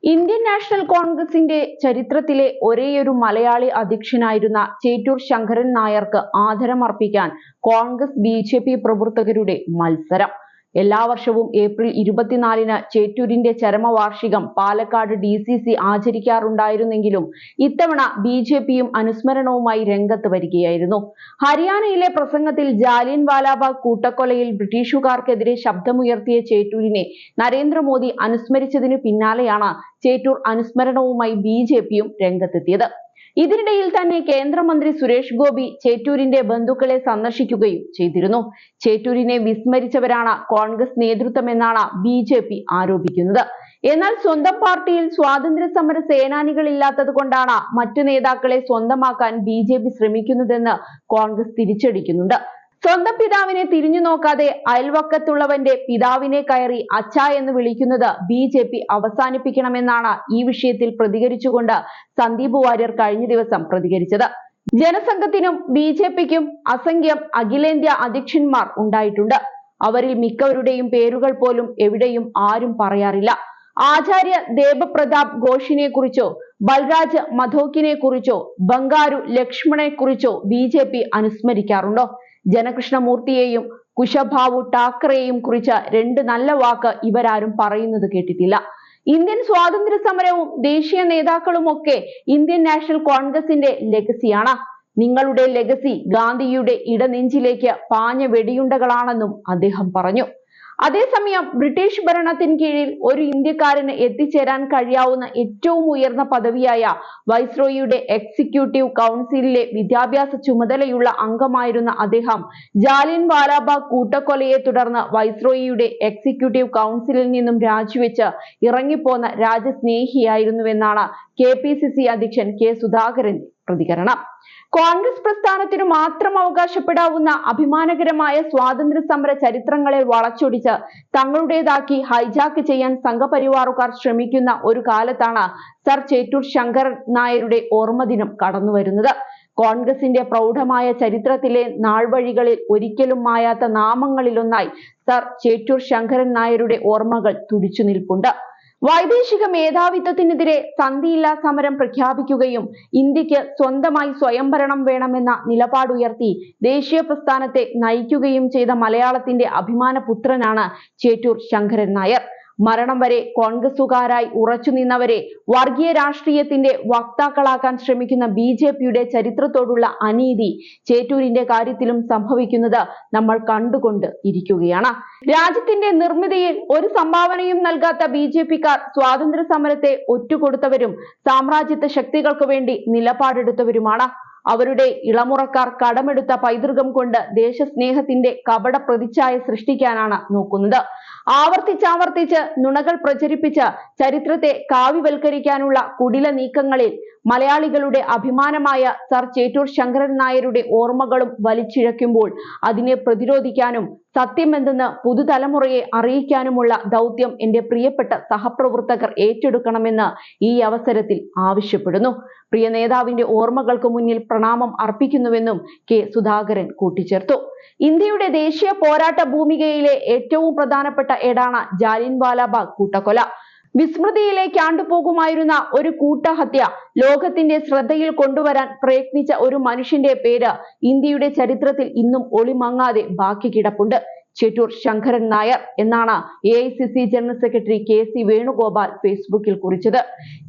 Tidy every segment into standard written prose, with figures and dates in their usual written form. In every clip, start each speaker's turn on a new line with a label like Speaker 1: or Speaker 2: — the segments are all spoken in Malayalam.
Speaker 1: ഇന്ത്യൻ നാഷണൽ കോൺഗ്രസിന്റെ ചരിത്രത്തിലെ ഒരേയൊരു മലയാളി അധ്യക്ഷനായിരുന്ന ചേറ്റൂർ ശങ്കരൻ നായർക്ക് ആദരമർപ്പിക്കാൻ കോൺഗ്രസ് ബി.ജെ.പി. പ്രവർത്തകരുടെ മത്സരം. എല്ലാ വർഷവും ഏപ്രിൽ 24-ന് ചേറ്റൂരിന്റെ ചരമവാർഷികം പാലക്കാട് DCC ആചരിക്കാറുണ്ടായിരുന്നെങ്കിലും ഇത്തവണ ബി.ജെ.പിയും അനുസ്മരണവുമായി രംഗത്ത് വരികയായിരുന്നു. ഹരിയാനയിലെ പ്രസംഗത്തിൽ ജാലിയൻ വാലാബാഗ് കൂട്ടക്കൊലയിൽ ബ്രിട്ടീഷുകാർക്കെതിരെ ശബ്ദമുയർത്തിയ ചേറ്റൂരിനെ നരേന്ദ്രമോദി അനുസ്മരിച്ചതിനു പിന്നാലെയാണ് ചേറ്റൂർ അനുസ്മരണവുമായി ബി.ജെ.പിയും രംഗത്തെത്തിയത്. ഇതിനിടയിൽ തന്നെ കേന്ദ്രമന്ത്രി സുരേഷ് ഗോപി ചേറ്റൂരിന്റെ ബന്ധുക്കളെ സന്ദർശിക്കുകയും ചെയ്തിരുന്നു. ചേറ്റൂരിനെ വിസ്മരിച്ചവരാണ് കോൺഗ്രസ് നേതൃത്വമെന്നാണ് ബി.ജെ.പി. ആരോപിക്കുന്നത്. എന്നാൽ സ്വന്തം പാർട്ടിയിൽ സ്വാതന്ത്ര്യ സമര സേനാനികളില്ലാത്തത് കൊണ്ടാണ് മറ്റു നേതാക്കളെ സ്വന്തമാക്കാൻ ബി.ജെ.പി. ശ്രമിക്കുന്നതെന്ന് കോൺഗ്രസ് തിരിച്ചടിക്കുന്നുണ്ട്. സ്വന്തം പിതാവിനെ തിരിഞ്ഞു നോക്കാതെ അയൽവക്കത്തുള്ളവന്റെ പിതാവിനെ കയറി അച്ഛ എന്ന് വിളിക്കുന്നത് ബി.ജെ.പി. അവസാനിപ്പിക്കണമെന്നാണ് ഈ വിഷയത്തിൽ പ്രതികരിച്ചുകൊണ്ട് സന്ദീപ് വാര്യർ കഴിഞ്ഞ ദിവസം പ്രതികരിച്ചത്. ജനസംഘത്തിനും ബി.ജെ.പിക്കും അസംഖ്യം അഖിലേന്ത്യാ അധ്യക്ഷന്മാർ ഉണ്ടായിട്ടുണ്ട്. അവരിൽ മിക്കവരുടെയും പേരുകൾ പോലും എവിടെയും ആരും പറയാറില്ല. ആചാര്യ ദേബപ്രതാപ് ഘോഷിനെ കുറിച്ചോ ബൽരാജ് മധോക്കിനെ കുറിച്ചോ ബംഗാരു ലക്ഷ്മണനെ കുറിച്ചോ ബി.ജെ.പി. അനുസ്മരിക്കാറുണ്ടോ? ജനകൃഷ്ണമൂർത്തിയെയും കുശഭാവു ഠാക്കറെയും കുറിച്ച് രണ്ട് നല്ല വാക്ക് ഇവരാരും പറയുന്നത് കേട്ടിട്ടില്ല. ഇന്ത്യൻ സ്വാതന്ത്ര്യ സമരവും ദേശീയ നേതാക്കളുമൊക്കെ ഇന്ത്യൻ നാഷണൽ കോൺഗ്രസിന്റെ ലെഗസിയാണ്. നിങ്ങളുടെ ലെഗസി ഗാന്ധിയുടെ ഇടനെഞ്ചിലേക്ക് പാഞ്ഞ വെടിയുണ്ടകളാണെന്നും അദ്ദേഹം പറഞ്ഞു. അതേസമയം ബ്രിട്ടീഷ് ഭരണത്തിന് കീഴിൽ ഒരു ഇന്ത്യക്കാരന് എത്തിച്ചേരാൻ കഴിയാവുന്ന ഏറ്റവും ഉയർന്ന പദവിയായ വൈസ്രോയിയുടെ എക്സിക്യൂട്ടീവ് കൗൺസിലിലെ വിദ്യാഭ്യാസ ചുമതലയുള്ള അംഗമായിരുന്ന അദ്ദേഹം ജാലിയൻ വാലാബാഗ് കൂട്ടക്കൊലയെ തുടർന്ന് വൈസ്രോയിയുടെ എക്സിക്യൂട്ടീവ് കൗൺസിലിൽ നിന്നും രാജിവെച്ച് ഇറങ്ങിപ്പോന്ന രാജ്യസ്നേഹിയായിരുന്നുവെന്നാണ് KPCC അധ്യക്ഷൻ K. സുധാകരന്റെ പ്രതികരണം. കോൺഗ്രസ് പ്രസ്ഥാനത്തിനു മാത്രം അവകാശപ്പെടാവുന്ന അഭിമാനകരമായ സ്വാതന്ത്ര്യ സമര ചരിത്രങ്ങളെ വളച്ചൊടിച്ച് തങ്ങളുടേതാക്കി ഹൈജാക്ക് ചെയ്യാൻ സംഘപരിവാറുകാർ ശ്രമിക്കുന്ന ഒരു കാലത്താണ് സർ ചേറ്റൂർ ശങ്കരൻ നായരുടെ ഓർമ്മദിനം കടന്നുവരുന്നത്. കോൺഗ്രസിന്റെ പ്രൗഢമായ ചരിത്രത്തിലെ നാൾവഴികളിൽ ഒരിക്കലും മായാത്ത നാമങ്ങളിലൊന്നായി സർ ചേറ്റൂർ ശങ്കരൻ നായരുടെ ഓർമ്മകൾ തുടിച്ചു നിൽപ്പുണ്ട്. വൈദേശിക മേധാവിത്വത്തിനെതിരെ സന്ധിയില്ലാ സമരം പ്രഖ്യാപിക്കുകയും ഇന്ത്യക്ക് സ്വന്തമായി സ്വയംഭരണം വേണമെന്ന നിലപാടുയർത്തി ദേശീയ പ്രസ്ഥാനത്തെ നയിക്കുകയും ചെയ്ത മലയാളത്തിന്റെ അഭിമാന പുത്രനാണ് ചേറ്റൂർ ശങ്കരൻ നായർ. മരണം വരെ കോൺഗ്രസുകാരായി ഉറച്ചു നിന്നവരെ വർഗീയ രാഷ്ട്രീയത്തിന്റെ വക്താക്കളാക്കാൻ ശ്രമിക്കുന്ന ബി.ജെ.പിയുടെ ചരിത്രത്തോടുള്ള അനീതി ചേറ്റൂരിന്റെ കാര്യത്തിലും സംഭവിക്കുന്നത് നമ്മൾ കണ്ടുകൊണ്ട് ഇരിക്കുകയാണ്. രാജ്യത്തിന്റെ നിർമ്മിതിയിൽ ഒരു സംഭാവനയും നൽകാത്ത ബി.ജെ.പിക്കാർ സ്വാതന്ത്ര്യ സമരത്തെ ഒറ്റുകൊടുത്തവരും സാമ്രാജ്യത്വ ശക്തികൾക്ക് വേണ്ടി നിലപാടെടുത്തവരുമാണ്. അവരുടെ ഇളമുറക്കാർ കടമെടുത്ത പൈതൃകം കൊണ്ട് ദേശസ്നേഹത്തിന്റെ കപട പ്രതിച്ഛായ സൃഷ്ടിക്കാനാണ് നോക്കുന്നത്. ആവർത്തിച്ചാവർത്തിച്ച് നുണകൾ പ്രചരിപ്പിച്ച് ചരിത്രത്തെ കാവ്യവൽക്കരിക്കാനുള്ള കുടില നീക്കങ്ങളിൽ മലയാളികളുടെ അഭിമാനമായ സർ ചേറ്റൂർ ശങ്കരൻ നായരുടെ ഓർമ്മകളും വലിച്ചിഴയ്ക്കുമ്പോൾ അതിനെ പ്രതിരോധിക്കാനും സത്യമെന്തെന്ന് പുതുതലമുറയെ അറിയിക്കാനുമുള്ള ദൗത്യം എന്റെ പ്രിയപ്പെട്ട സഹപ്രവർത്തകർ ഏറ്റെടുക്കണമെന്ന് ഈ അവസരത്തിൽ ആവശ്യപ്പെടുന്നു. പ്രിയ നേതാവിന്റെ ഓർമ്മകൾക്ക് മുന്നിൽ പ്രണാമം അർപ്പിക്കുന്നുവെന്നും K. സുധാകരൻ കൂട്ടിച്ചേർത്തു. ഇന്ത്യയുടെ ദേശീയ പോരാട്ട ഭൂമികയിലെ ഏറ്റവും പ്രധാനപ്പെട്ട ഏടാണ് ജാലിയൻ വാലാബാഗ് കൂട്ടക്കൊല. വിസ്മൃതിയിലേക്ക് ആണ്ടുപോകുമായിരുന്ന ഒരു കൂട്ടഹത്യ ലോകത്തിന്റെ ശ്രദ്ധയിൽ കൊണ്ടുവരാൻ പ്രയത്നിച്ച ഒരു മനുഷ്യന്റെ പേര് ഇന്ത്യയുടെ ചരിത്രത്തിൽ ഇന്നും ഒളിമങ്ങാതെ ബാക്കി കിടപ്പുണ്ട്. ചേറ്റൂർ ശങ്കരൻ നായർ എന്നാണ് AICC general secretary K.C. Venugopal ഫേസ്ബുക്കിൽ കുറിച്ചത്.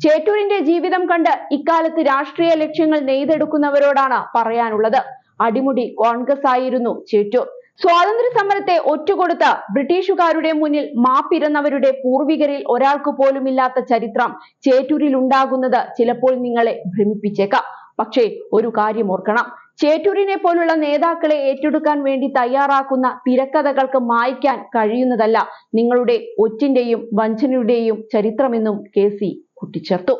Speaker 1: ചേറ്റൂരിന്റെ ജീവിതം കണ്ട് ഇക്കാലത്ത് രാഷ്ട്രീയ ലക്ഷ്യങ്ങൾ നെയ്തെടുക്കുന്നവരോടാണ് പറയാനുള്ളത്. അടിമുടി കോൺഗ്രസ് ആയിരുന്നു ചേറ്റൂർ. സ്വാതന്ത്ര്യ സമരത്തെ ഒറ്റുകൊടുത്ത ബ്രിട്ടീഷുകാരുടെ മുന്നിൽ മാപ്പിരന്നവരുടെ പൂർവികരിൽ ഒരാൾക്ക് പോലുമില്ലാത്ത ചരിത്രം ചേറ്റൂരിൽ ഉണ്ടാകുന്നത് ചിലപ്പോൾ നിങ്ങളെ ഭ്രമിപ്പിച്ചേക്കാം. പക്ഷേ ഒരു കാര്യം ഓർക്കണം, ചേറ്റൂരിനെ പോലുള്ള നേതാക്കളെ ഏറ്റെടുക്കാൻ വേണ്ടി തയ്യാറാക്കുന്ന തിരക്കഥകൾക്ക് മായ്ക്കാൻ കഴിയുന്നതല്ല നിങ്ങളുടെ ഒറ്റിന്റെയും വഞ്ചനയുടെയും ചരിത്രമെന്നും KC കൂട്ടിച്ചേർത്തു.